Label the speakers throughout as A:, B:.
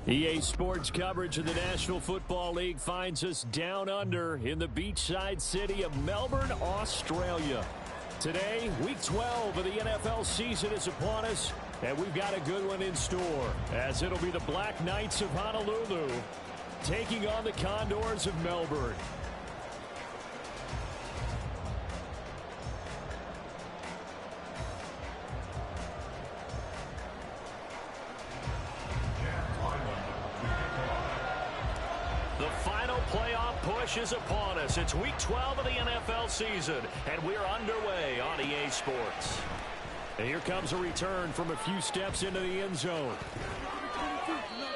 A: EA Sports coverage of the National Football League finds us down under in the beachside city of Melbourne, Australia. Today, week 12 of the NFL season is upon us, and we've got a good one in store, as it'll be the Black Knights of Honolulu taking on the Condors of Melbourne. Is upon us. It's week 12 of the NFL season, and we're underway on EA Sports. And here comes a return from a few steps into the end zone.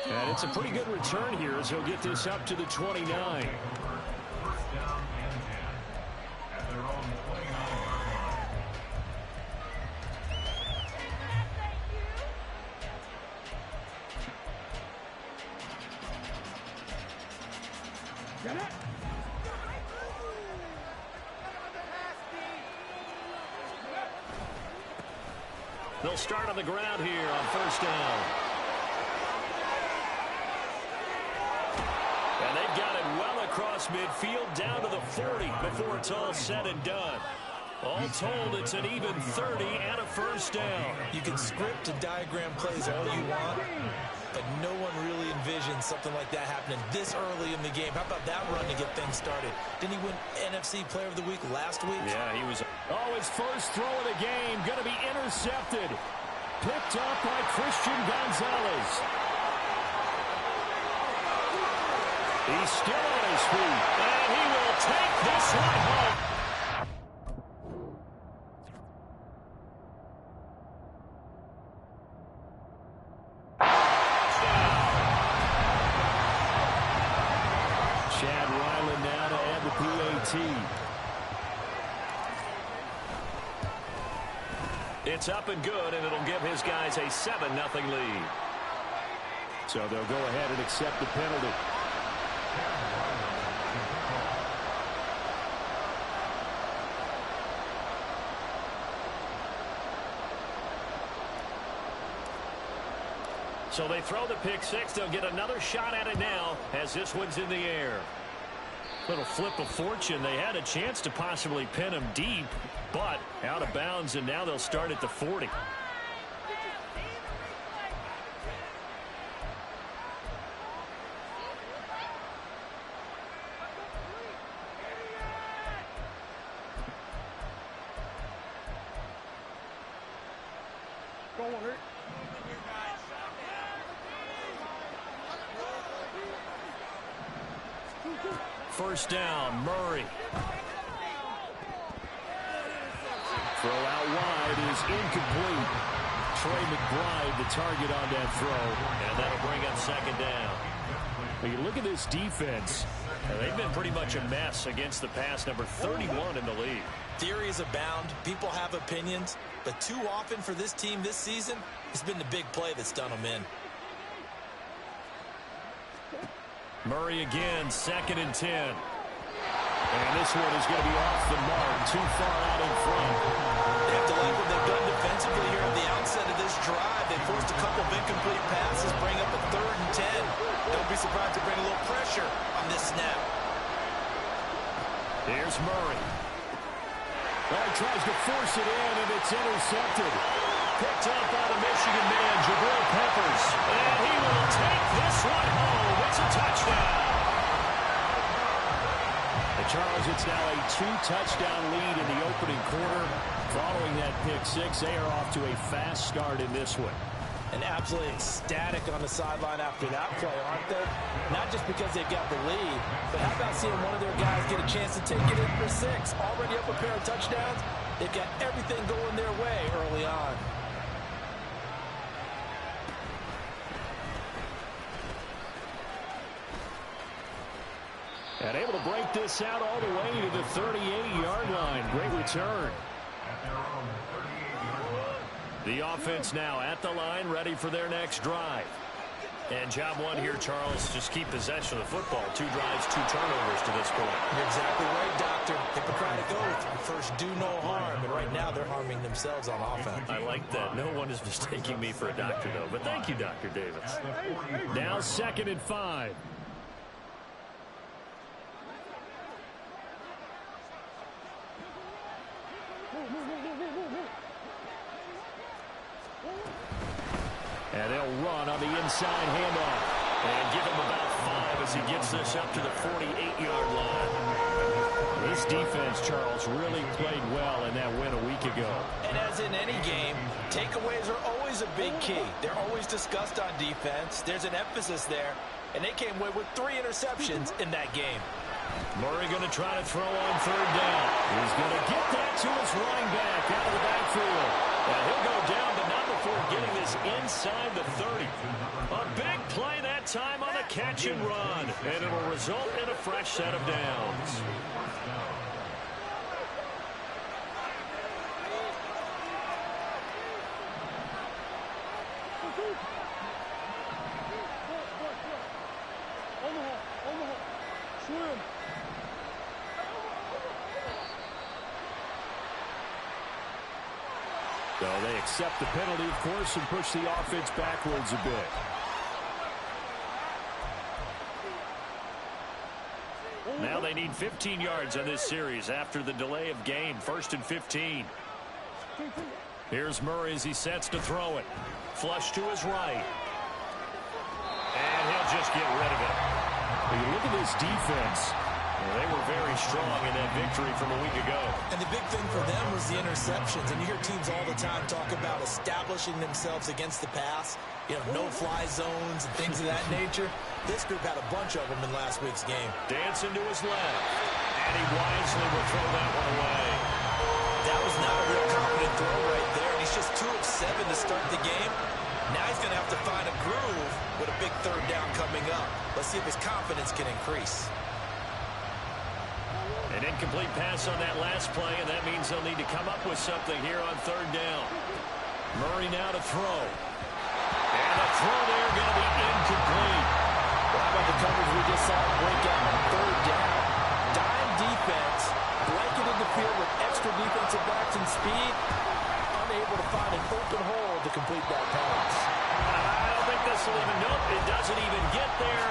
A: And it's a pretty good return here as he'll get this up to the 29. They'll start on the ground here on first down. And they've got it well across midfield down to the 40 before it's all said and done. All told, it's an even 30 and a first down.
B: You can script and diagram plays all you want, but no one really envisions something like that happening this early in the game. How about that run to get things started? Didn't he win NFC Player of the Week last week?
A: Yeah, he was. Oh, his first throw of the game going to be intercepted. Picked up by Christian Gonzalez. He's still on his feet, and he will take this one home. Chad Ryland now to add the PAT. It's up and good, and it'll give his guys a 7-0 lead. So they'll go ahead and accept the penalty. So they throw the pick six. They'll get another shot at it now as this one's in the air. Little flip of fortune. They had a chance to possibly pin him deep, but out of bounds, and now they'll start at the 40. First down, Murray. Throw out wide is incomplete. Trey McBride, the target on that throw, and that'll bring up second down. When you look at this defense, they've been pretty much a mess against the pass, number 31 in the league. Theories abound. People have opinions, but too often for this team this season, it's been the big play that's done them in. Murray again, 2nd and 10. And this one is going to be off the mark, too far out in front. They have to like what they've done defensively here at the outset of this drive. They forced a couple of incomplete passes, bring up a 3rd and 10. Don't be surprised to bring a little pressure on this snap. Here's Murray. Well, he tries to force it in, and it's intercepted. Picked up by the Michigan man, Jabril Peppers. And he will take this one home. It's a touchdown. And Charles, it's now a 2-touchdown lead in the opening quarter. Following that pick six, they are off to a fast start in this one. And absolutely ecstatic on the sideline after that play, aren't they? Not just
B: because they've got the lead. But how about seeing one of their guys get a chance to take it in for 6? Already up a pair of touchdowns. They've got everything going their way early on.
A: And able to break this out all the way to the 38-yard line. Great return. The offense now at the line, ready for their next drive. And job one here, Charles, just keep possession of the football. 2 drives, 2 turnovers to this point.
B: You're exactly right, Doctor. Hippocratic oath. First, do no harm. And right now, they're harming themselves on offense.
A: I like that. No one is mistaking me for a doctor, though. But thank you, Dr. Davis. Now 2nd and 5. And they'll run on the inside handoff. And give him about 5 as he gets this up to the 48-yard line. This defense, Charles, really played well in that win a week ago.
B: And as in any game, takeaways are always a big key. They're always discussed on defense. There's an emphasis there. And they came away with 3 interceptions in that game.
A: Murray going to try to throw on 3rd down. He's going to get that to his running back out of the backfield. And he'll go down, but not before getting this inside the 30. A big play that time on the catch and run. And it'll result in a fresh set of downs. So they accept the penalty, of course, and push the offense backwards a bit. Now they need 15 yards on this series after the delay of game. 1st and 15. Here's Murray as he sets to throw it. Flush to his right. And he'll just get rid of it. When you look at this defense, they were very strong in that victory from a week ago.
B: And the big thing for them was the interceptions. And you hear teams all the time talk about establishing themselves against the pass. You know, no-fly zones and things of that nature. This group had a bunch of them in last week's game.
A: Dancing to his left. And he wisely will throw that one away.
B: That was not a real confident throw right there. And he's just 2 of 7 to start the game. Now he's going to have to find a groove with a big 3rd down coming up. Let's see if his confidence can increase.
A: An incomplete pass on that last play, and that means they'll need to come up with something here on 3rd down. Murray now to throw. And the throw there going to be incomplete.
B: Well, how about the coverage we just saw break out on 3rd down? Dime defense, blanketed the field with extra defensive backs and speed, unable to find an open hole to complete that pass.
A: I don't think this will even, nope, it doesn't even get there.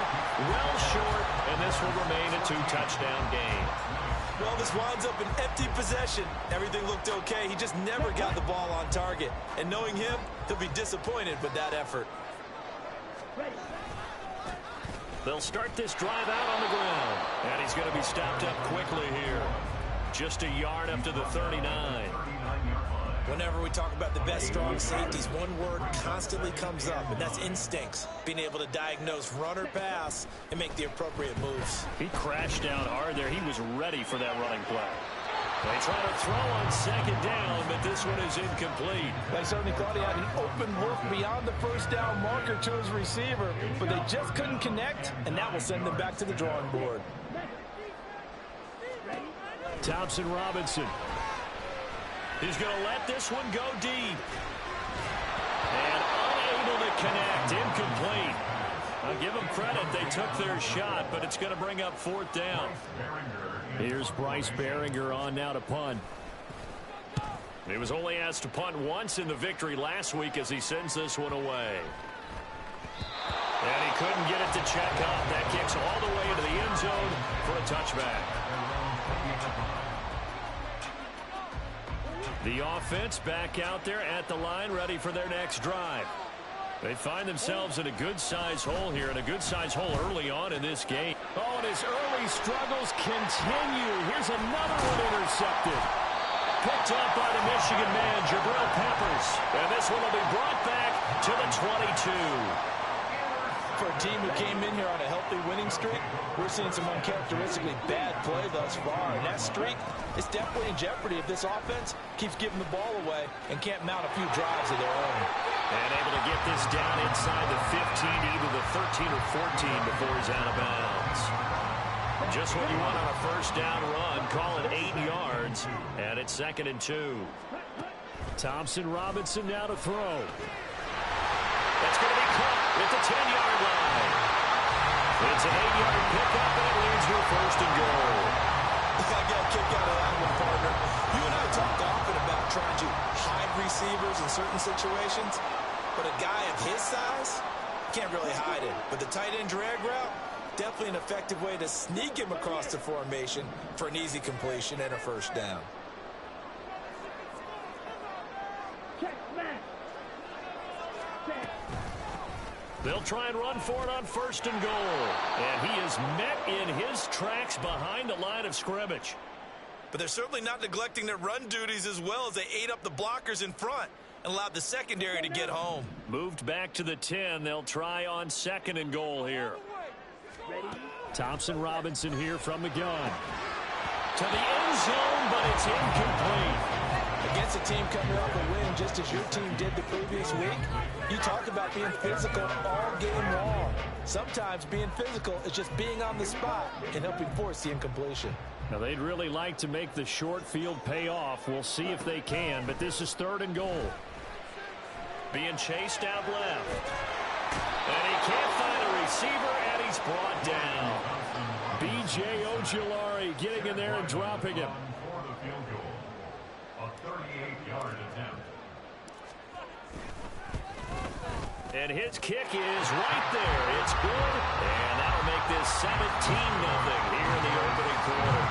A: Well short, and this will remain a 2-touchdown game.
B: Well, this winds up an empty possession. Everything looked okay. He just never got the ball on target. And knowing him, he'll be disappointed with that effort.
A: They'll start this drive out on the ground. And he's going to be stopped up quickly here. Just a yard up to the 39.
B: Whenever we talk about the best strong safeties, one word constantly comes up, and that's instincts. Being able to diagnose run or pass and make the appropriate moves.
A: He crashed down hard there. He was ready for that running play. They try to throw on 2nd down, but this one is incomplete.
B: They certainly thought he had an open look beyond the 1st down marker to his receiver, but they just couldn't connect, and that will send them back to the drawing board.
A: Thompson Robinson. He's going to let this one go deep. And unable to connect. Incomplete. I'll give them credit. They took their shot, but it's going to bring up 4th down. Here's Bryce Behringer on now to punt. He was only asked to punt once in the victory last week as he sends this one away. And he couldn't get it to check up. That kicks all the way into the end zone for a touchback. The offense back out there at the line, ready for their next drive. They find themselves in a good-sized hole here, and a good-sized hole early on in this game. Oh, and his early struggles continue. Here's another one intercepted. Picked up by the Michigan man, Jabril Peppers. And this one will be brought back to the 22.
B: For a team who came in here on a healthy winning winning streak, we're seeing some uncharacteristically bad play thus far. And that streak is definitely in jeopardy if this offense keeps giving the ball away and can't mount a few drives of their own.
A: And able to get this down inside the 15, either the 13 or 14 before he's out of bounds. Just what you want on a first down run. Call it 8 yards, and it's 2nd and 2. Thompson Robinson now to throw. That's going to be caught at the 10-yard line. It's an 8-yard pickup, and it leads to a 1st and goal.
B: I got a kick out of that one, partner. You and I talk often about trying to hide receivers in certain situations, but a guy of his size can't really hide it. But the tight end drag route, definitely an effective way to sneak him across the formation for an easy completion and a 1st down.
A: They'll try and run for it on 1st and goal. And he is met in his tracks behind the line of scrimmage.
B: But they're certainly not neglecting their run duties as well as they ate up the blockers in front and allowed the secondary to get home.
A: Moved back to the 10. They'll try on 2nd and goal here. Thompson Robinson here from the gun. To the end zone, but it's incomplete.
B: Against a team coming off a win just as your team did the previous week, you talk about being physical all game long. Sometimes being physical is just being on the spot and helping force the incompletion.
A: Now, they'd really like to make the short field pay off. We'll see if they can, but this is 3rd and goal. Being chased out left. And he can't find a receiver, and he's brought down. B.J. Ojulari getting in there and dropping him. And his kick is right there. It's good, and that'll make this 17-0 here in the opening quarter.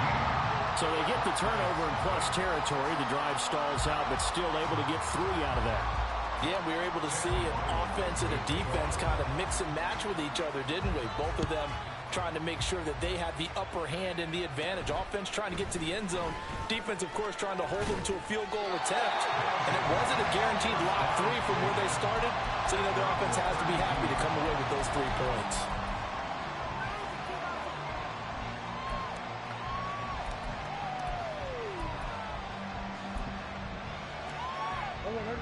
A: So they get the turnover in plus territory. The drive stalls out, but still able to get 3 out of that.
B: Yeah, we were able to see an offense and a defense kind of mix and match with each other, didn't we? Both of them trying to make sure that they had the upper hand and the advantage. Offense trying to get to the end zone. Defense, of course, trying to hold them to a field goal attempt. And it wasn't a guaranteed lock 3 from where they started. So, you know, their offense has to be happy to come away with those 3 points.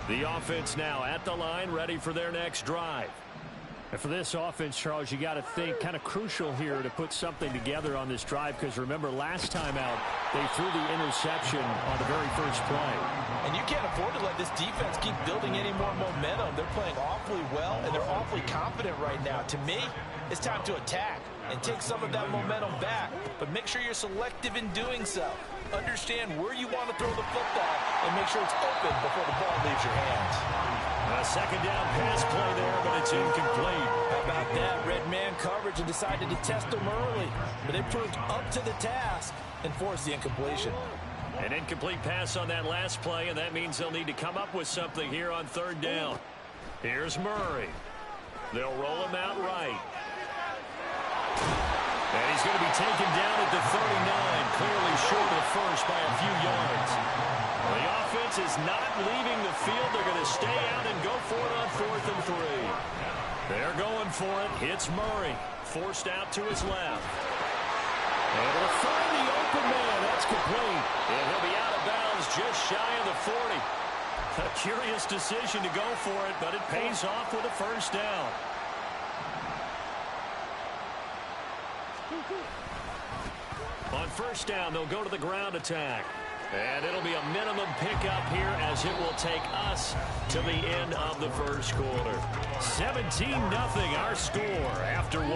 A: The offense now at the line, ready for their next drive. And for this offense, Charles, you got to think kind of crucial here to put something together on this drive, because remember, last time out, they threw the interception on the very first play.
B: And you can't afford to let this defense keep building any more momentum. They're playing awfully well, and they're awfully confident right now. To me, it's time to attack and take some of that momentum back, but make sure you're selective in doing so. Understand where you want to throw the football and make sure it's open before the ball leaves your hands.
A: A 2nd down pass play there, but it's incomplete.
B: How about that? Red man coverage and decided to test them early, but they proved up to the task and forced the incompletion.
A: An incomplete pass on that last play, and that means they'll need to come up with something here on 3rd down. Here's Murray. They'll roll him out right. And he's going to be taken down at the 39, clearly short of the first by a few yards. The offense is not leaving the field. They're going to stay out and go for it on 4th and 3. They're going for it. It's Murray, forced out to his left. Able to find the open man. That's complete. And he'll be out of bounds just shy of the 40. A curious decision to go for it, but it pays off with a 1st down. On 1st down, they'll go to the ground attack. And it'll be a minimum pickup here as it will take us to the end of the first quarter. 17-0 our score after 1.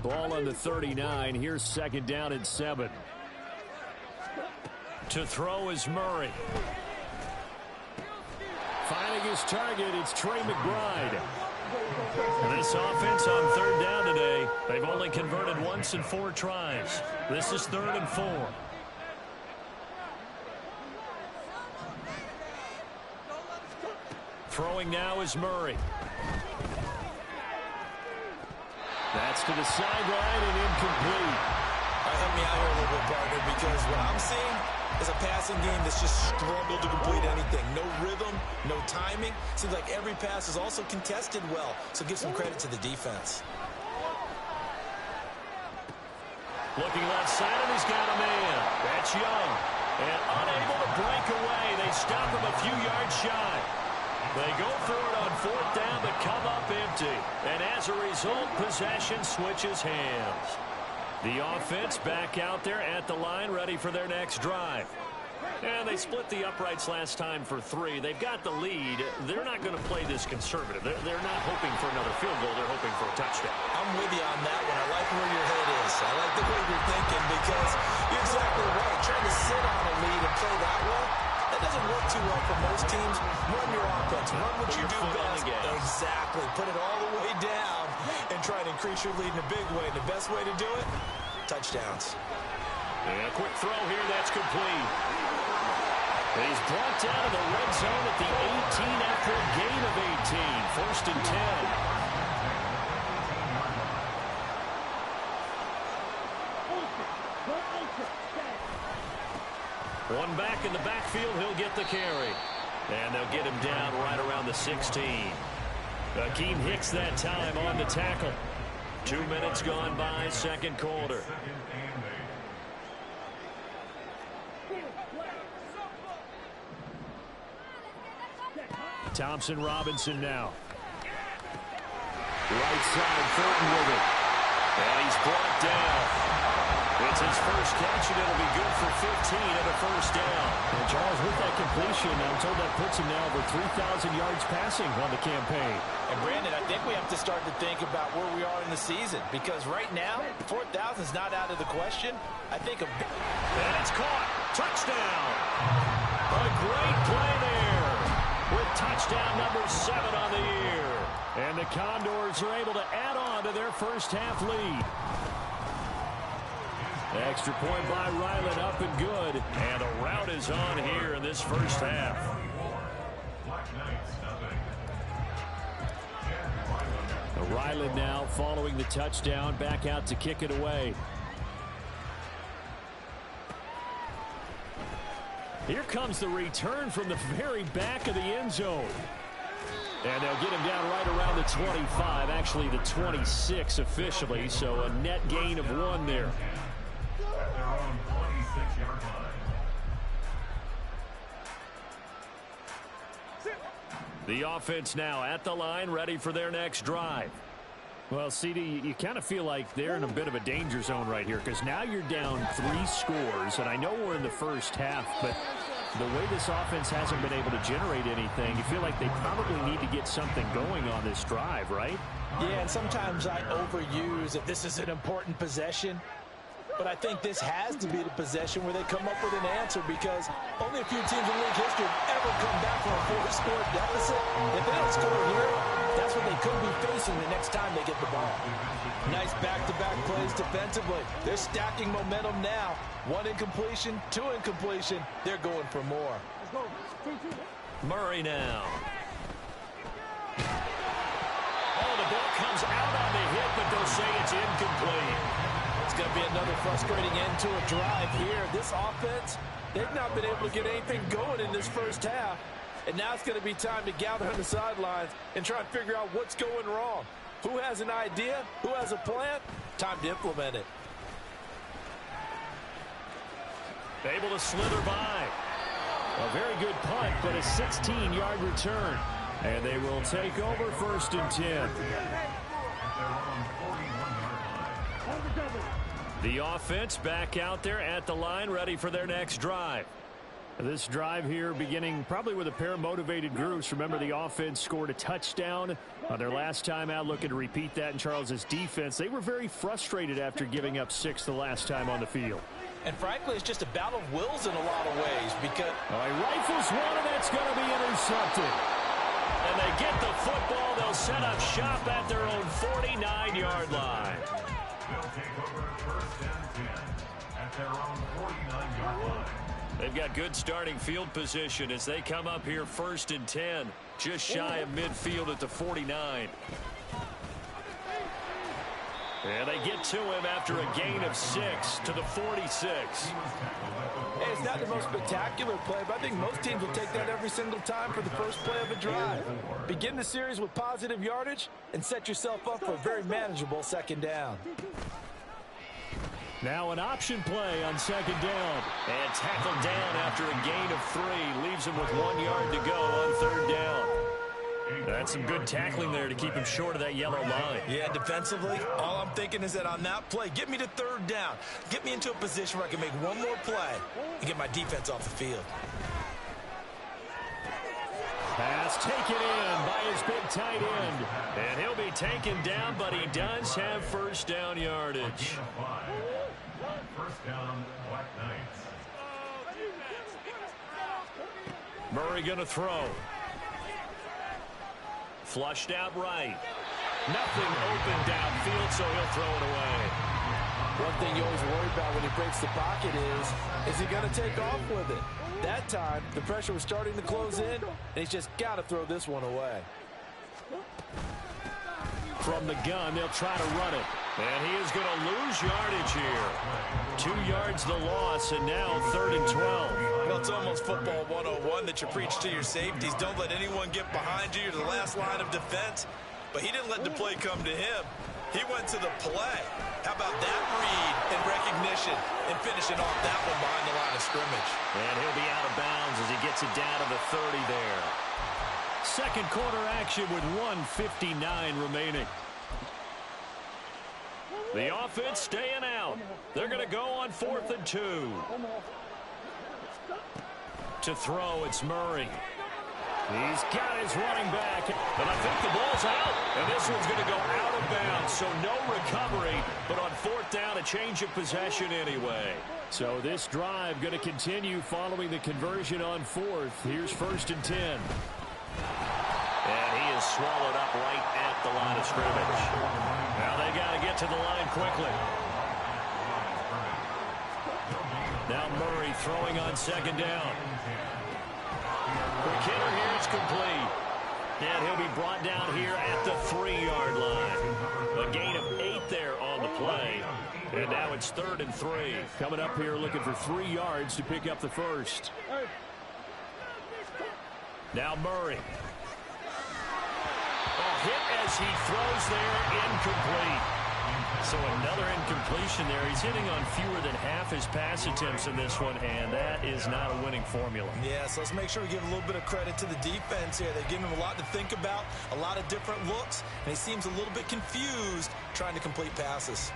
A: Ball on the 39. Here's 2nd down and 7. To throw is Murray. Finding his target, it's Trey McBride. And this offense on 3rd down today, they've only converted once in 4 tries. This is 3rd and 4. Throwing now is Murray. That's to the sideline and incomplete.
B: me out here a little bit, partner, because what I'm seeing is a passing game that's just struggled to complete anything. No rhythm, no timing. Seems like every pass is also contested well, so give some credit to the defense.
A: Looking left side, and he's got a man. That's Young. And unable to break away. They stop him a few yards shy. They go for it on fourth down, but come up empty. And as a result, possession switches hands. The offense back out there at the line, ready for their next drive. And they split the uprights last time for 3. They've got the lead. They're not going to play this conservative. They're not hoping for another field goal. They're hoping for a touchdown.
B: I'm with you on that one. I like where your head is. I like the way you're thinking because you're exactly right. Trying to sit on a lead and play that way, that doesn't work too well for most teams. Run your offense. Run what you do best. Exactly. Put it all the way down and try to increase your lead in a big way. And the best way to do it, touchdowns.
A: And a quick throw here. That's complete. He's brought down to the red zone at the 18 after a gain of 18. First and 10. One back in the backfield. He'll get the carry. And they'll get him down right around the 16. Akeem Hicks that time on the tackle. 2 minutes gone by, second quarter. Thompson Robinson now. Right side, Fulton with it. And he's brought down. It's his first catch, and it'll be good for 15 and a first down. And Charles, with that completion, I'm told that puts him now over 3,000 yards passing on the campaign.
B: And Brandon, I think we have to start to think about where we are in the season, because right now, 4,000 is not out of the question. I think
A: and it's caught. Touchdown. A great play there, with touchdown number 7 on the year. And the Condors are able to add on to their first half lead. Extra point by Ryland, up and good. And a rout is on here in this first half. Ryland now following the touchdown, back out to kick it away. Here comes the return from the very back of the end zone. And they'll get him down right around the 25, actually the 26 officially, so a net gain of 1 there. The offense now at the line, ready for their next drive. Well, CD, you kind of feel like they're in a bit of a danger zone right here, because now you're down 3 scores, and I know we're in the first half, but the way this offense hasn't been able to generate anything, you feel like they probably need to get something going on this drive, right?
B: Yeah, and sometimes I overuse that this is an important possession. But I think this has to be the possession where they come up with an answer, because only a few teams in league history have ever come back from a 4-score deficit. If they don't score here, that's what they could be facing the next time they get the ball. Nice back-to-back plays defensively. They're stacking momentum now. 1 incompletion, 2 incompletion. They're going for more.
A: Murray now. Oh, the ball comes out on the hit, but they'll say it's incomplete.
B: It's going to be another frustrating end to a drive here. This offense, they've not been able to get anything going in this first half. And now it's going to be time to gather on the sidelines and try and figure out what's going wrong. Who has an idea? Who has a plan? Time to implement it.
A: Able to slither by. A very good punt, but a 16-yard return. And they will take over first and 10. The offense back out there at the line, ready for their next drive. This drive here beginning probably with a pair of motivated groups. Remember, the offense scored a touchdown on their last time out, looking to repeat that in Charles's defense. They were very frustrated after giving up 6 the last time on the field.
B: And frankly, it's just a battle of wills in a lot of ways, because
A: he rifles one, and that's going to be intercepted. And they get the football. They'll set up shop at their own 49-yard line.
C: They'll take over first and 10 at their own 49-yard line.
A: They've got good starting field position as they come up here first and 10, just shy of midfield at the 49. And they get to him after a gain of 6 to the 46.
B: Hey, it's not the most spectacular play, but I think most teams will take that every single time for the first play of a drive. Begin the series with positive yardage and set yourself up for a very manageable second down.
A: Now an option play on second down. And tackled down after a gain of 3. Leaves him with 1 yard to go on third down. That's some good tackling there to keep him short of that yellow line.
B: Yeah, defensively, all I'm thinking is that on that play, get me to third down. Get me into a position where I can make one more play and get my defense off the field.
A: Pass taken in by his big tight end. And he'll be taken down, but he does have first down yardage.
C: First down, Black Knights.
A: Murray going to throw. Flushed out right. Nothing open downfield, so he'll throw it away.
B: One thing you always worry about when he breaks the pocket is he going to take off with it? That time, the pressure was starting to close in, and he's just got to throw this one away.
A: From the gun, they'll try to run it. And he is going to lose yardage here. 2 yards the loss, and now 3rd and 12.
B: Well, it's almost football 101 that you preach to your safeties. Don't let anyone get behind you. You're the last line of defense. But he didn't let the play come to him. He went to the play. How about that read and recognition and finishing off that one behind the line of scrimmage.
A: And he'll be out of bounds as he gets it down to the 30 there. Second quarter action with 1:59 remaining. The offense staying out. They're going to go on 4th and 2. To throw, it's Murray. He's got his running back. And I think the ball's out. And this one's going to go out of bounds. So no recovery. But on 4th down, a change of possession anyway. So this drive going to continue following the conversion on 4th. Here's 1st and 10. And he is swallowed up right at the line of scrimmage. Now they got to get to the line quickly. Now Murray throwing on second down. Quick hitter here, it's complete. And he'll be brought down here at the 3-yard line. A gain of 8 there on the play. And now it's 3rd and 3. Coming up here looking for 3 yards to pick up the first. Now Murray. Hit as he throws there, incomplete. So another incompletion there. He's hitting on fewer than half his pass attempts in this one, and that is not a winning formula.
B: Yeah, so let's make sure we give a little bit of credit to the defense here. They've given him a lot to think about, a lot of different looks, and he seems a little bit confused trying to complete passes.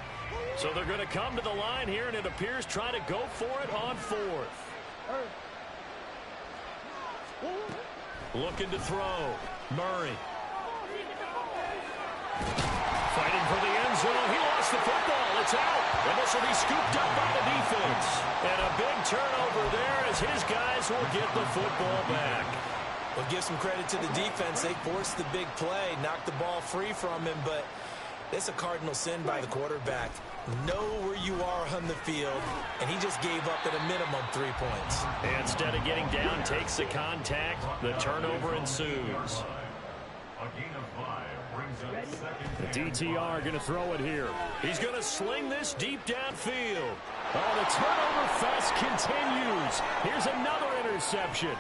A: So they're going to come to the line here, and it appears trying to go for it on 4th. Looking to throw. Murray. Fighting for the end zone. He lost the football. It's out. And this will be scooped up by the defense. And a big turnover there as his guys will get the football back.
B: We'll give some credit to the defense. They forced the big play, knocked the ball free from him, but it's a cardinal sin by the quarterback. Know where you are on the field, and he just gave up at a minimum 3 points.
A: And instead of getting down, takes the contact. The turnover ensues.
C: A gain of 5 brings up second.
A: The DTR going to throw it here. He's going to sling this deep downfield. Oh, the turnover fest continues. Here's another interception.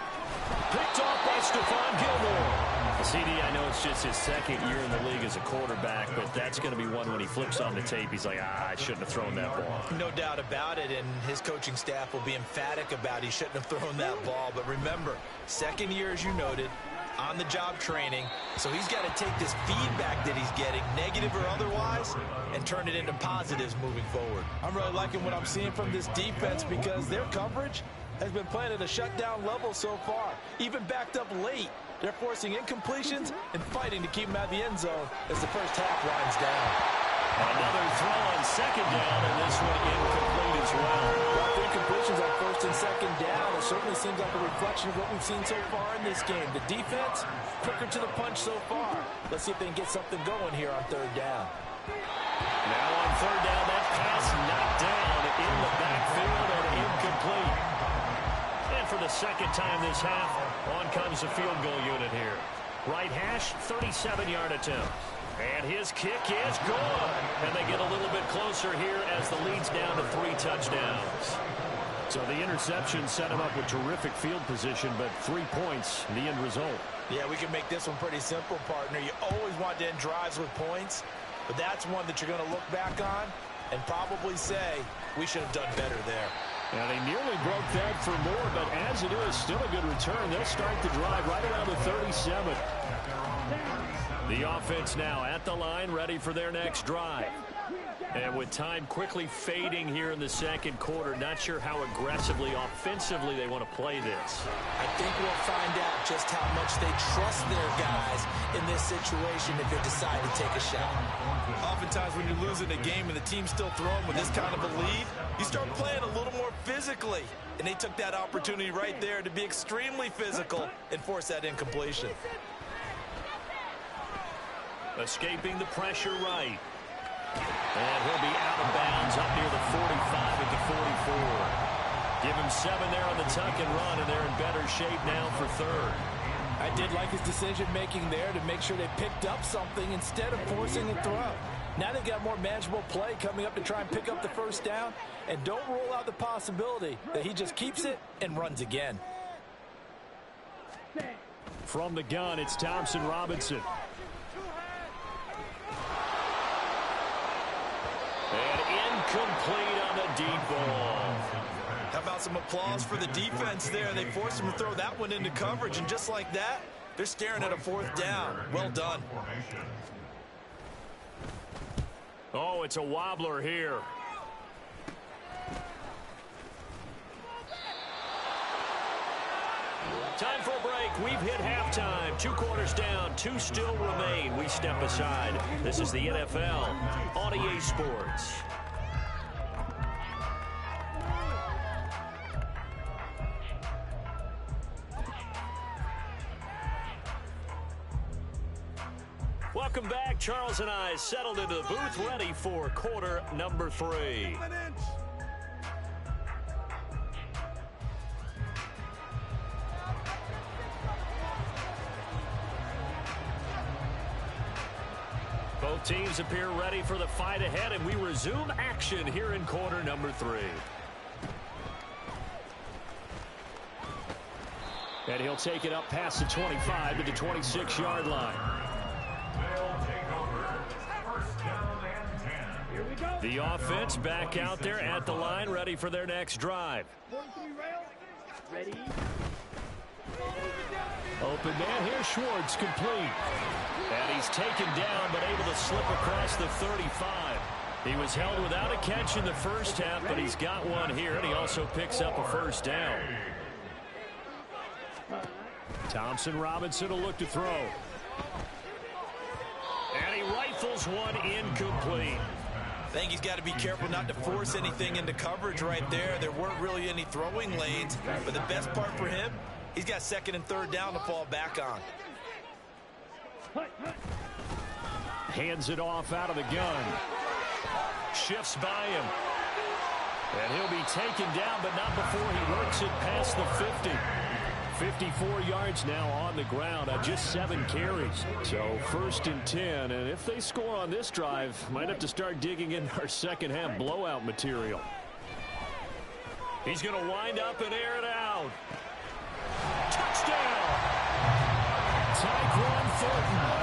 A: Picked off by Stephon Gilmore. CD, I know it's just his second year in the league as a quarterback, but that's going to be one when he flips on the tape. He's like, I shouldn't have thrown that ball.
B: No doubt about it, and his coaching staff will be emphatic about he shouldn't have thrown that ball. But remember, second year, as you noted, on-the-job training, so he's got to take this feedback that he's getting, negative or otherwise, and turn it into positives moving forward. I'm really liking what I'm seeing from this defense because their coverage has been playing at a shutdown level so far. Even backed up late, they're forcing incompletions and fighting to keep them out of the end zone as the first half winds down.
A: Another throw on second down, and this one incomplete as well.
B: Well, 3 completions on 1st and 2nd down. It certainly seems like a reflection of what we've seen so far in this game. The defense, quicker to the punch so far. Let's see if they can get something going here on 3rd down.
A: Now on 3rd down, that pass knocked down in the backfield and incomplete. And for the second time this half, on comes the field goal unit here. Right hash, 37-yard attempt. And his kick is good. And they get a little bit closer here as the lead's down to 3 touchdowns. So the interception set him up with terrific field position, but 3 points, the end result.
B: Yeah, we can make this one pretty simple, partner. You always want to end drives with points, but that's one that you're going to look back on and probably say, we should have done better there.
A: Yeah, they nearly broke that for more, but as it is, still a good return. They'll start the drive right around the 37. The offense now at the line, ready for their next drive. And with time quickly fading here in the second quarter, not sure how aggressively, offensively they want to play this.
B: I think we'll find out just how much they trust their guys in this situation if they decide to take a shot. Oftentimes when you're losing a game and the team's still throwing with this kind of a lead, you start playing a little more physically. And they took that opportunity right there to be extremely physical and force that incompletion.
A: Escaping the pressure right. And he'll be out of bounds up near the 45 at the 44. Give him 7 there on the tuck and run, and they're in better shape now for third.
B: I did like his decision-making there to make sure they picked up something instead of forcing a throw. Now they've got more manageable play coming up to try and pick up the first down, and don't rule out the possibility that he just keeps it and runs again.
A: From the gun, it's Thompson Robinson. And incomplete on the deep ball.
B: How about some applause for the defense there? They forced him to throw that one into coverage, and just like that, they're staring at a 4th down. Well done.
A: Oh, it's a wobbler here. Time for a break. We've hit halftime. 2 quarters down. 2 still remain. We step aside. This is the NFL on EA Sports. Welcome back. Charles and I settled into the booth, ready for quarter number 3. Both teams appear ready for the fight ahead, and we resume action here in quarter number 3. And he'll take it up past the 25 to the 26-yard line.
C: They'll take over. First down and 10. Here we go.
A: The offense back out there at the line, ready for their next drive.
D: Ready.
A: Open man here, Schwartz, complete. And he's taken down, but able to slip across the 35. He was held without a catch in the first half, but he's got one here, and he also picks up a first down. Thompson Robinson will look to throw. And he rifles one incomplete.
B: I think he's got to be careful not to force anything into coverage right there. There weren't really any throwing lanes, but the best part for him, he's got 2nd and 3rd down to fall back on.
A: Hands it off out of the gun. Shifts by him. And he'll be taken down, but not before he works it past the 50. 54 yards now on the ground on just 7 carries. So 1st and 10, and if they score on this drive, might have to start digging in our second half blowout material. He's going to wind up and air it out. Touchdown! Tyquan Thornton,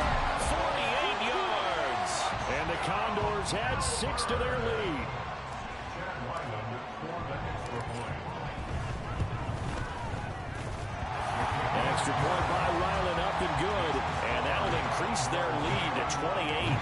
A: 48 yards. And the Condors add 6 to their lead. Extra point by Ryland, up and good. And that'll increase their lead to 28.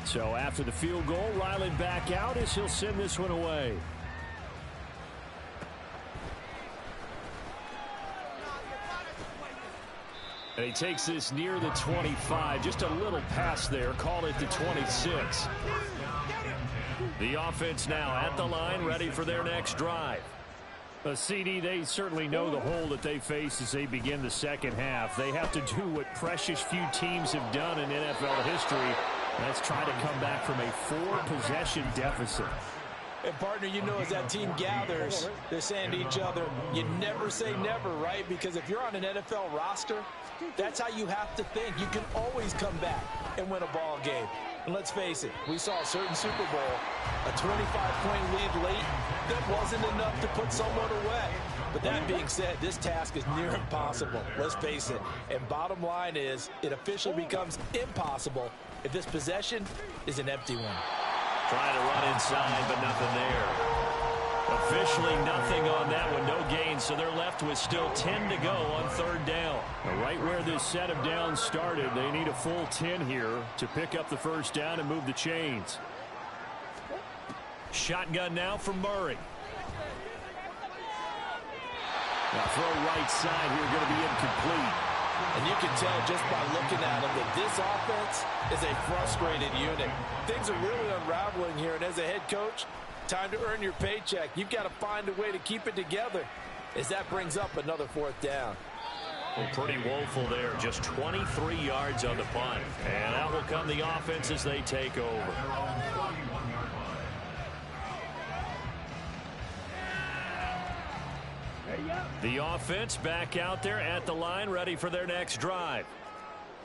A: So after the field goal, Ryland back out as he'll send this one away. And he takes this near the 25. Just a little pass there. Call it the 26. The offense now at the line, ready for their next drive. CD, they certainly know the hole that they face as they begin the second half. They have to do what precious few teams have done in NFL history. Let's try to come back from a 4-possession deficit.
B: And, partner, you know, as that team gathers, they're saying to each other, you never say never, right? Because if you're on an NFL roster, that's how you have to think. You can always come back and win a ball game. And let's face it, we saw a certain Super Bowl, a 25-point lead late, that wasn't enough to put someone away. But that being said, this task is near impossible. Let's face it. And bottom line is, it officially becomes impossible if this possession is an empty one.
A: Trying to run inside, but nothing there. Officially nothing on that one. No gain, so they're left with still 10 to go on third down. Right where this set of downs started, they need a full 10 here to pick up the first down and move the chains. Shotgun now for Murray. Now throw right side here, going to be incomplete.
B: And you can tell just by looking at them that this offense is a frustrated unit. Things are really unraveling here, and as a head coach, time to earn your paycheck. You've got to find a way to keep it together as that brings up another fourth down.
A: Well, pretty woeful there. Just 23 yards on the punt. And out will come the offense as they take over. The offense back out there at the line, ready for their next drive.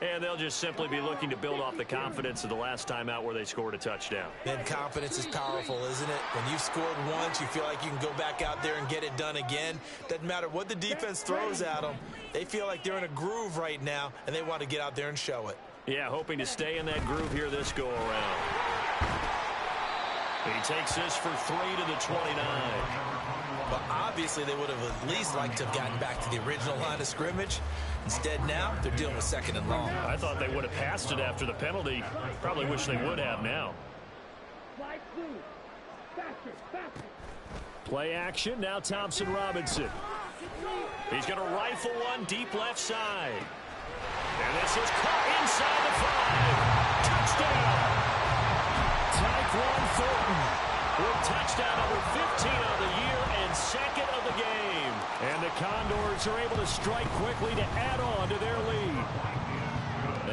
A: And they'll just simply be looking to build off the confidence of the last time out where they scored a touchdown.
B: And confidence is powerful, isn't it? When you've scored once, you feel like you can go back out there and get it done again. Doesn't matter what the defense throws at them. They feel like they're in a groove right now, and they want to get out there and show it.
A: Yeah, hoping to stay in that groove here this go-around. He takes this for 3 to the 29.
B: But obviously they would have at least liked to have gotten back to the original line of scrimmage. Instead now, they're dealing with second and long.
A: I thought they would have passed it after the penalty. Probably wish they would have now. Play action, now Thompson Robinson. He's going to rifle one deep left side. And this is caught inside the 5. Touchdown! Tyquan Thornton with touchdown number 15 of the year and second of the game. And the Condors are able to strike quickly to add on to their lead.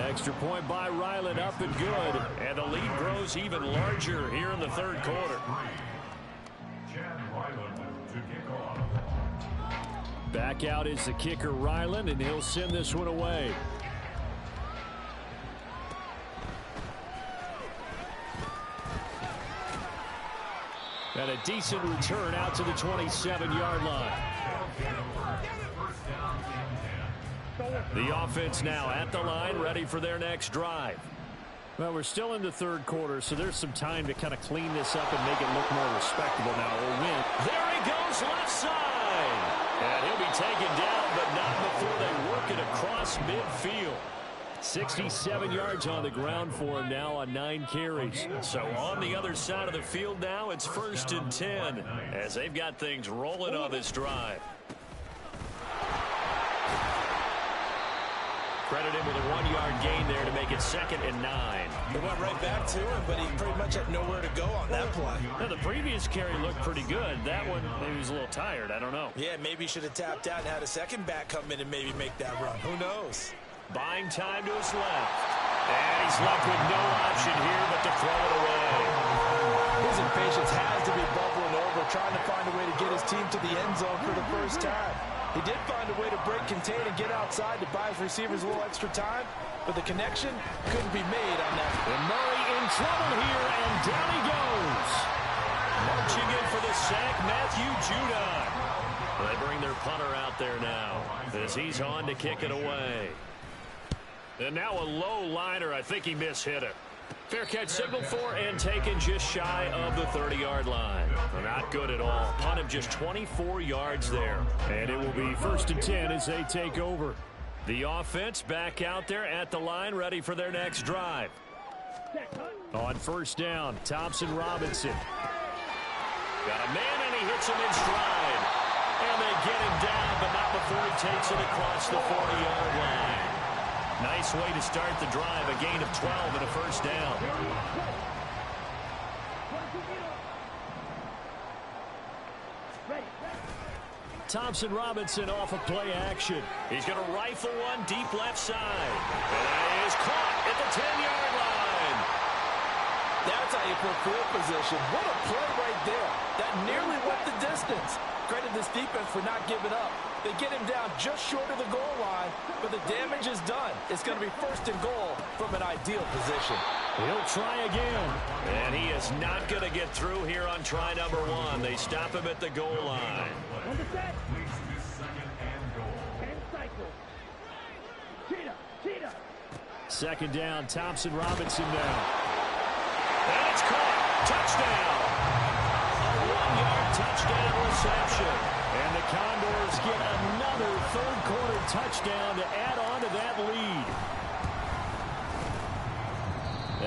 A: Extra point by Ryland up and good. And the lead grows even larger here in the third quarter. Back out is the kicker Ryland, and he'll send this one away. And a decent return out to the 27-yard line. The offense now at the line, ready for their next drive. Well, we're still in the third quarter, so there's some time to kind of clean this up and make it look more respectable now. There he goes, left side. And he'll be taken down, but not before they work it across midfield. 67 yards on the ground for him now on 9 carries. So on the other side of the field now, it's 1st and 10 as they've got things rolling on this drive. Credit him with a 1-yard gain there to make it 2nd and 9.
B: They went right back to him, but he pretty much had nowhere to go on that play.
A: Now, the previous carry looked pretty good. That one, maybe he was a little tired. I don't know.
B: Yeah, maybe he should have tapped out and had a second back come in and maybe make that run. Who knows?
A: Buying time to his left. And he's left with no option here but to throw it away.
B: His impatience has to be bubbling over, trying to find a way to get his team to the end zone for the first time. He did find a way to break contain and get outside to buy his receivers a little extra time, but the connection couldn't be made on that.
A: And Murray in trouble here, and down he goes. Marching in for the sack, Matthew Judon. They bring their punter out there now as he's on to kick it away. And now a low liner. I think he mishit it. Fair catch signaled for and taken just shy of the 30-yard line. Not good at all. Punt of just 24 yards there. And it will be 1st and 10 as they take over. The offense back out there at the line, ready for their next drive. On 1st down, Thompson Robinson. Got a man, and he hits him in stride. And they get him down, but not before he takes it across the 40-yard line. Nice way to start the drive, a gain of 12 and a 1st down. Thompson Robinson off of play action. He's going to rifle one deep left side. And it is caught at the 10-yard line.
B: That's how you put field position. What a play right there. That nearly went the distance. Credit this defense for not giving up. They get him down just short of the goal line, but the damage is done. It's going to be first and goal from an ideal position.
A: He'll try again. And he is not going to get through here on try number 1. They stop him at the goal line.
D: On the set. And cycle. Cheetah.
A: Second down, Thompson Robinson now. And it's caught. Touchdown. A 1-yard touchdown reception. And the Condors get another third-quarter touchdown to add on to that lead.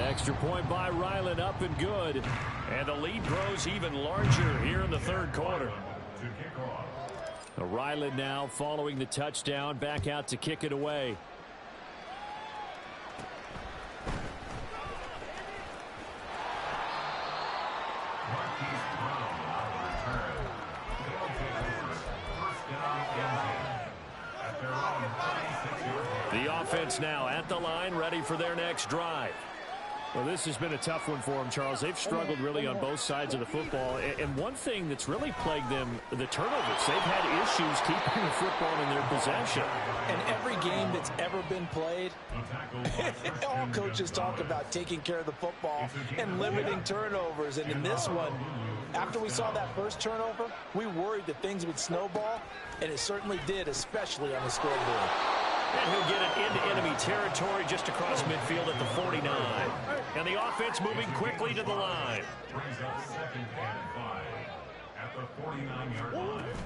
A: Extra point by Ryland, up and good. And the lead grows even larger here in the third quarter. Ryland now following the touchdown, back out to kick it away. The offense now at the line, ready for their next drive. Well, this has been a tough one for them, Charles. They've struggled really on both sides of the football. And one thing that's really plagued them, the turnovers. They've had issues keeping the football in their possession.
B: And every game that's ever been played, all coaches talk about taking care of the football and limiting turnovers. And in this one, after we saw that first turnover, we worried that things would snowball, and it certainly did, especially on the scoreboard.
A: And he'll get it into enemy territory just across midfield at the 49. And the offense moving quickly to the line.
C: Brings up second and 5 at the 49-yard line.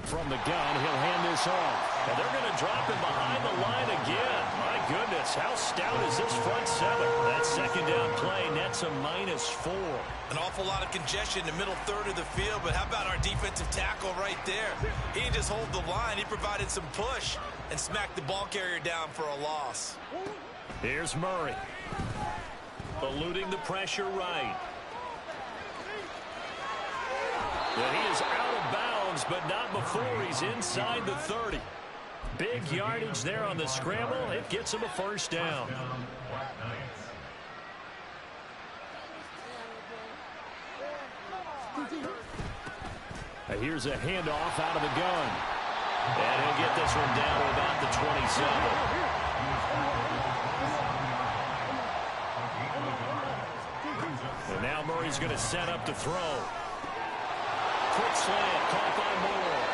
A: From the gun, he'll hand this off. And they're going to drop him behind the line again. My goodness, how stout is this front seven? That second down play nets a -4.
B: An awful lot of congestion in the middle third of the field, but how about our defensive tackle right there? He didn't just hold the line, he provided some push and smacked the ball carrier down for a loss.
A: Here's Murray. Eluding the pressure right. And he is out of bounds, but not before he's inside the 30. Big yardage there on the scramble. It gets him a first down. Here's a handoff out of the gun. And he'll get this one down to about the 27. And now Murray's going to set up to throw. Quick slant, caught by Moore.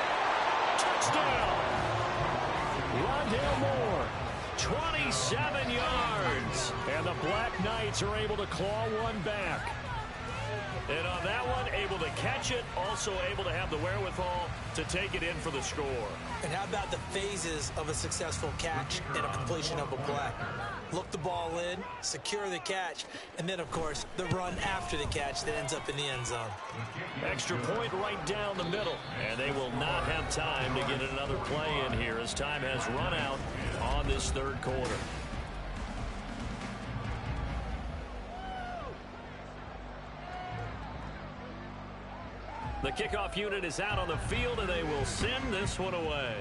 A: Touchdown. Rondale Moore, 27 yards. And the Black Knights are able to claw one back. And on that one, able to catch it, also able to have the wherewithal to take it in for the score.
B: And how about the phases of a successful catch and a completion of a play? Look the ball in, secure the catch, and then, of course, the run after the catch that ends up in the end zone.
A: Extra point right down the middle. And they will not have time to get another play in here as time has run out on this third quarter. The kickoff unit is out on the field, and they will send this one away.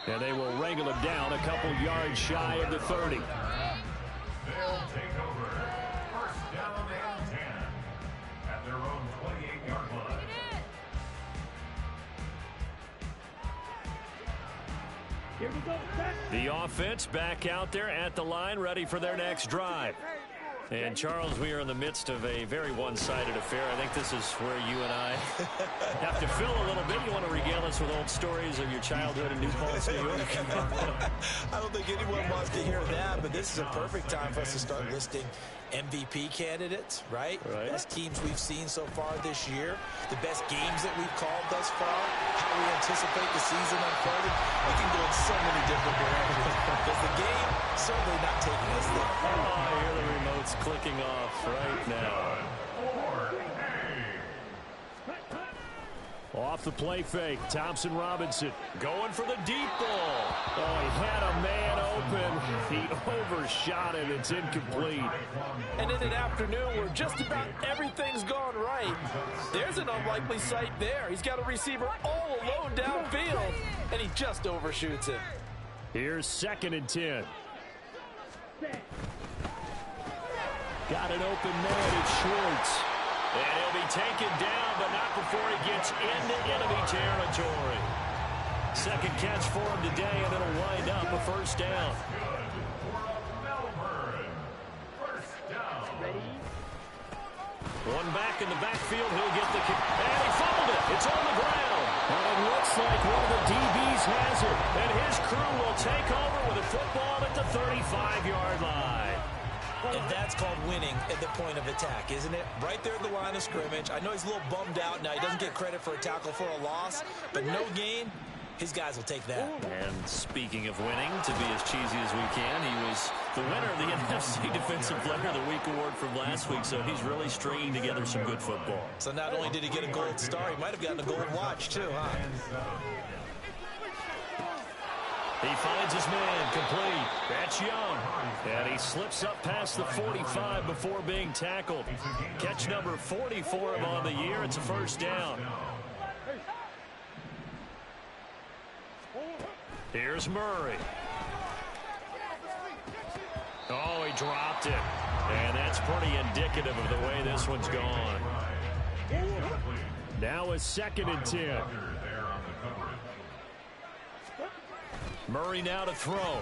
A: And they will wrangle him down a couple yards shy of the 30.
C: They'll take over. First down and 10 at their own 28-yard line.
D: Here we go. Set.
A: The offense back out there at the line, ready for their next drive. And, Charles, we are in the midst of a very one-sided affair. I think this is where you and I have to fill a little bit. You want to regale us with old stories of your childhood in New Paltz, New York?
B: I don't think anyone wants to hear that, but this is a perfect time for us to start listing MVP candidates, right? Best teams we've seen so far this year, the best games that we've called thus far, how we anticipate the season unfolding. We can go in so many different directions because the game certainly not taking us there.
A: Oh, I hear the remote's clicking off right now. Off the play fake, Thompson Robinson going for the deep ball. Oh, he had a man open. He overshot it. It's incomplete.
B: And in an afternoon where just about everything's gone right, there's an unlikely sight there. He's got a receiver all alone downfield, and he just overshoots it.
A: Here's 2nd and 10. Got an open man. It's Schwartz. And he'll be taken down, but not before he gets into enemy territory. Second catch for him today, and it'll wind up a first down. One back in the backfield. He'll get the kick. And he fumbled it. It's on the ground. And it looks like one of the DBs has it. And his crew will take over with a football at the 35-yard line.
B: And that's called winning at the point of attack, isn't it? Right there at the line of scrimmage. I know he's a little bummed out now. He doesn't get credit for a tackle for a loss, but no gain, his guys will take that.
A: And speaking of winning, to be as cheesy as we can, he was the winner of the NFC Defensive Player of the Week award from last week, so he's really stringing together some good football.
B: So not only did he get a gold star, he might have gotten a gold watch too, huh?
A: He finds his man, complete. That's Young. And he slips up past the 45 before being tackled. Catch number 40 for him on the year. It's a first down. Here's Murray. Oh, he dropped it. And that's pretty indicative of the way this one's gone. Now a 2nd and 10. Murray now to throw.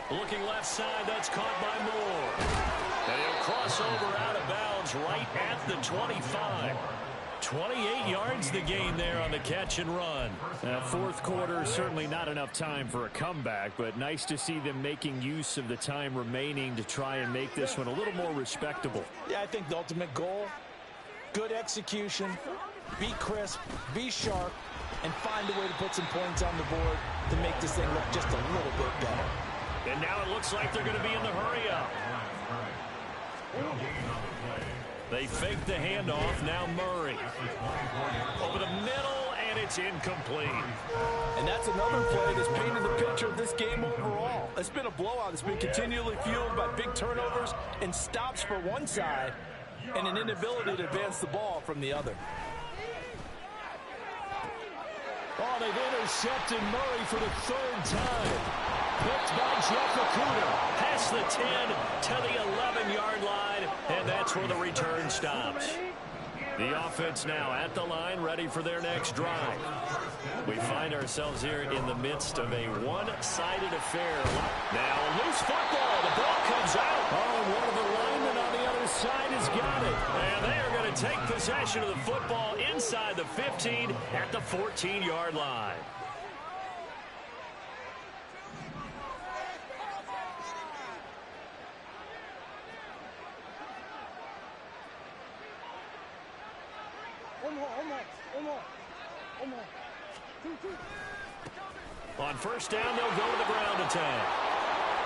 A: Looking left side, that's caught by Moore. And he'll cross over out of bounds right at the 25. 28 yards the gain there on the catch and run. Fourth quarter, certainly not enough time for a comeback, but nice to see them making use of the time remaining to try and make this one a little more respectable.
B: Yeah, I think the ultimate goal, good execution, be crisp, be sharp, and find a way to put some points on the board to make this thing look just a little bit better.
A: And now it looks like they're going to be in the hurry-up. They fake the handoff. Now Murray. Over the middle, and it's incomplete.
B: And that's another play that's painted the picture of this game overall. It's been a blowout. It's been continually fueled by big turnovers and stops for one side and an inability to advance the ball from the other.
A: Oh, they've intercepted Murray for the 3rd time. Picked by Jeff Okudah. Past the 10 to the 11-yard line, and that's where the return stops. The offense now at the line, ready for their next drive. We find ourselves here in the midst of a one-sided affair. Now a loose football. The ball comes out. Oh, and one of the linemen on the other side has got it. And they are going to take possession of the football inside the 15 at the 14-yard line. On first down, they'll go to the ground attack.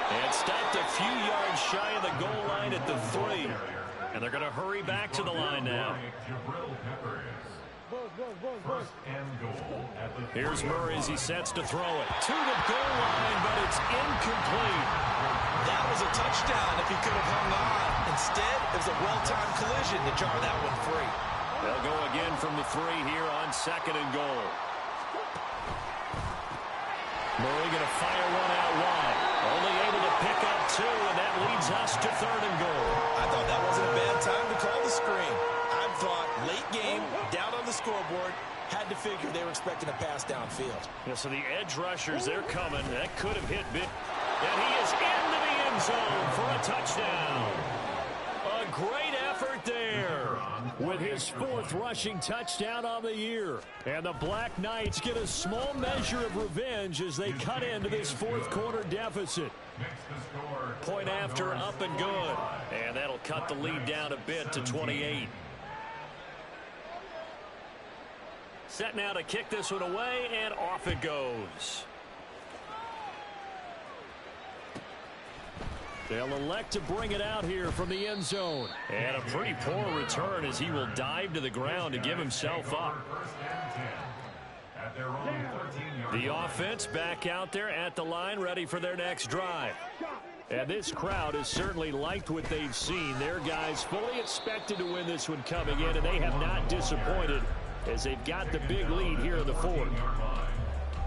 A: And stopped a few yards shy of the goal line at the 3. And they're going to hurry back to the line now. Here's Murray as he sets to throw it. To the goal line, but it's incomplete.
B: That was a touchdown if he could have hung on. Instead, it was a well-timed collision to jar that one free.
A: They'll go again from the 3 here on 2nd and goal. Murray going to fire one out wide. Only able to pick up 2, and that leads us to 3rd and goal.
B: I thought that wasn't a bad time to call the screen. I thought late game, down on the scoreboard, had to figure they were expecting a pass downfield.
A: Yeah, so the edge rushers, they're coming. That could have hit big. And he is into the end zone for a touchdown. A great effort there with his 4th rushing touchdown on the year. And the Black Knights get a small measure of revenge as they cut into this 4th quarter deficit. Point after, up and good. And that'll cut the lead down a bit to 28. Set now to kick this one away, and off it goes. They'll elect to bring it out here from the end zone. And a pretty poor return as he will dive to the ground to give himself up. The offense back out there at the line, ready for their next drive. And this crowd has certainly liked what they've seen. Their guys fully expected to win this one coming in, and they have not disappointed as they've got the big lead here in the fourth.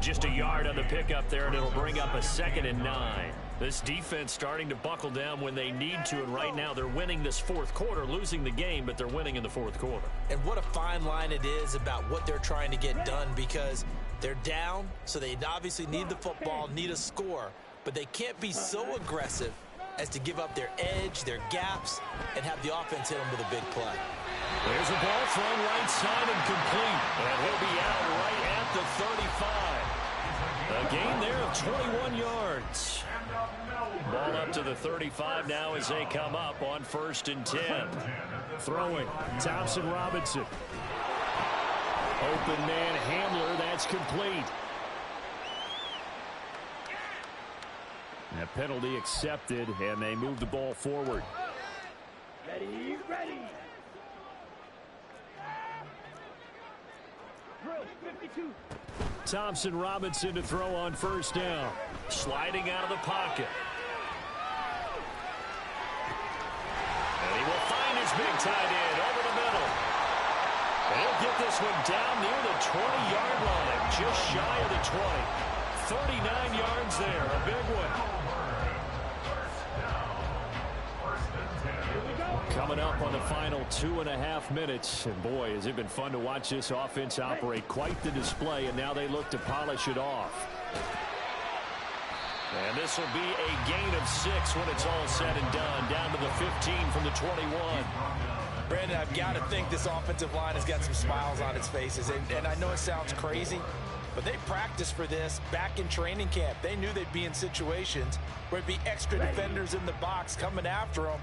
A: Just a yard on the pickup there, and it'll bring up a 2nd and 9. This defense starting to buckle down when they need to, and right now they're winning this fourth quarter, losing the game, but they're winning in the fourth quarter.
B: And what a fine line it is about what they're trying to get done, because they're down, so they obviously need the football, need a score, but they can't be so aggressive as to give up their edge, their gaps, and have the offense hit them with a big play.
A: There's a ball thrown right side and complete, and he'll be out right at the 35. A gain there of 21 yards. Ball up to the 35 now as they come up on 1st and 10. Throwing, Thompson Robinson. Open man Handler, that's complete. A penalty accepted, and they move the ball forward.
D: Ready, ready. Drill 52.
A: Thompson Robinson to throw on 1st down. Sliding out of the pocket. And he will find his big tight end over the middle. And he'll get this one down near the 20-yard line, just shy of the 20. 39 yards there, a big one. Coming up on the final 2.5 minutes. And boy, has it been fun to watch this offense operate. Quite the display, and now they look to polish it off. And this will be a gain of 6 when it's all said and done. Down to the 15 from the 21.
B: Brandon, I've got to think this offensive line has got some smiles on its faces. And I know it sounds crazy, but they practiced for this back in training camp. They knew they'd be in situations where it'd be extra defenders in the box coming after them,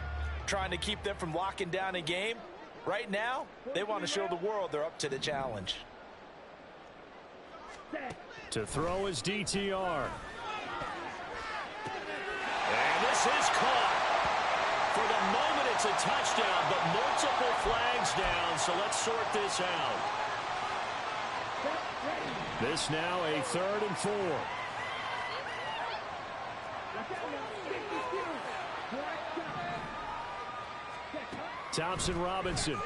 B: trying to keep them from locking down a game. Right now, they want to show the world they're up to the challenge.
A: To throw is DTR. And this is caught. For the moment, it's a touchdown, but multiple flags down, so let's sort this out. This now a 3rd and 4. Thompson Robinson.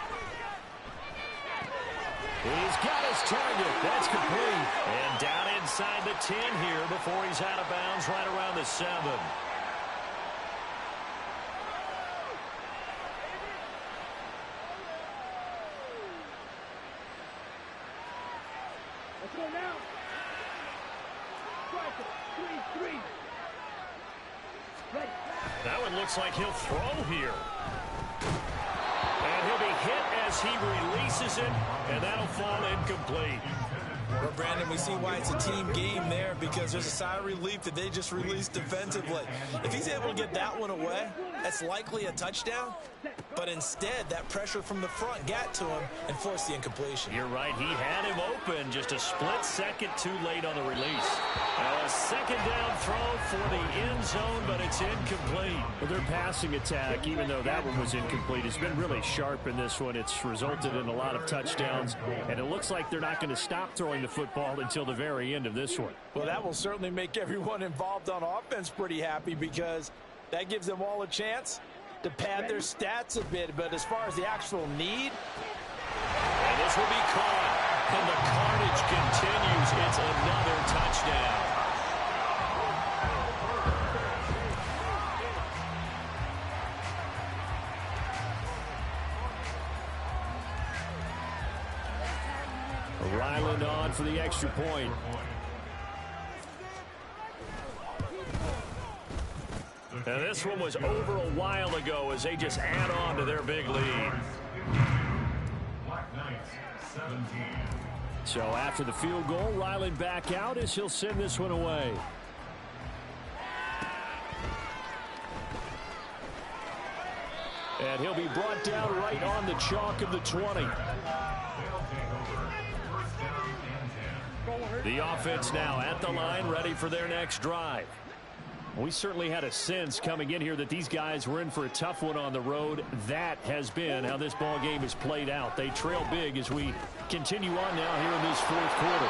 A: He's got his target. That's complete. And down inside the 10 here before he's out of bounds right around the 7.
D: Let's go now. Striker, 3-3. Ready.
A: That one looks like he'll throw here. And he'll be hit as he releases it, and that'll fall incomplete.
B: Well, Brandon, we see why it's a team game there, because there's a sigh of relief that they just released defensively. If he's able to get that one away, that's likely a touchdown. But instead, that pressure from the front got to him and forced the incompletion.
A: You're right. He had him open, just a split second too late on the release. Now a 2nd down throw for the end zone, but it's incomplete. Well, their passing attack, even though that one was incomplete, has been really sharp in this one. It's resulted in a lot of touchdowns, and it looks like they're not going to stop throwing the football until the very end of this one.
B: Well, that will certainly make everyone involved on offense pretty happy, because that gives them all a chance to pad their stats a bit. But as far as the actual need,
A: and this will be caught, and the carnage continues. It's another touchdown. Ryland on for the extra point. And this one was over a while ago as they just add on to their big lead. So after the field goal, Ryland back out as he'll send this one away. And he'll be brought down right on the chalk of the 20. The offense now at the line, ready for their next drive. We certainly had a sense coming in here that these guys were in for a tough one on the road. That has been how this ball game has played out. They trail big as we continue on now here in this fourth quarter.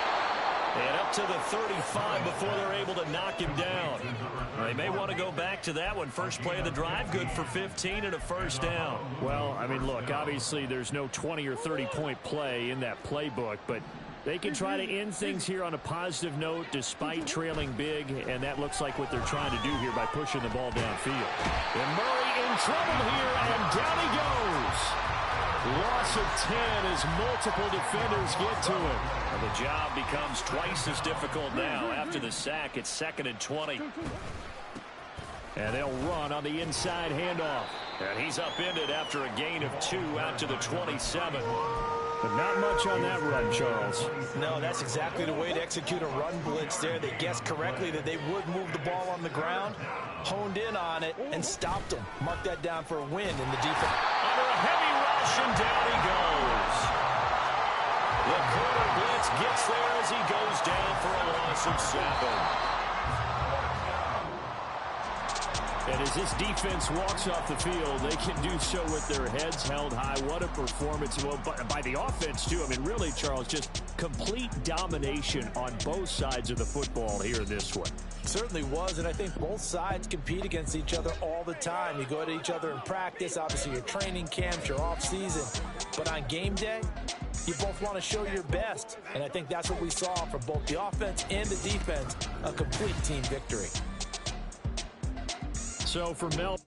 B: And up to the 35 before they're able to knock him down. They may want to go back to that one. First play of the drive, good for 15 and a first down.
A: Well, I mean, look, obviously there's no 20 or 30-point play in that playbook, but they can try to end things here on a positive note despite trailing big, and that looks like what they're trying to do here by pushing the ball downfield.
B: And Murray in trouble here, and down he goes.
A: Loss of 10 as multiple defenders get to him.
B: And the job becomes twice as difficult now. After the sack, it's 2nd and 20.
A: And they'll run on the inside handoff.
B: And he's upended after a gain of 2 out to the 27.
A: But not much on that run, Charles.
B: No, that's exactly the way to execute a run blitz there. They guessed correctly that they would move the ball on the ground, honed in on it, and stopped them. Mark that down for a win in the defense. Under a heavy rush, and down he goes. The corner blitz gets there as he goes down for a loss of 7.
A: And as this defense walks off the field, they can do so with their heads held high. What a performance. Well, by the offense, too. I mean, really, Charles, just complete domination on both sides of the football here in this one.
B: Certainly was, and I think both sides compete against each other all the time. You go at each other in practice, obviously your training camps, your off-season. But on game day, you both want to show your best. And I think that's what we saw from both the offense and the defense, a complete team victory.
A: So for Mel.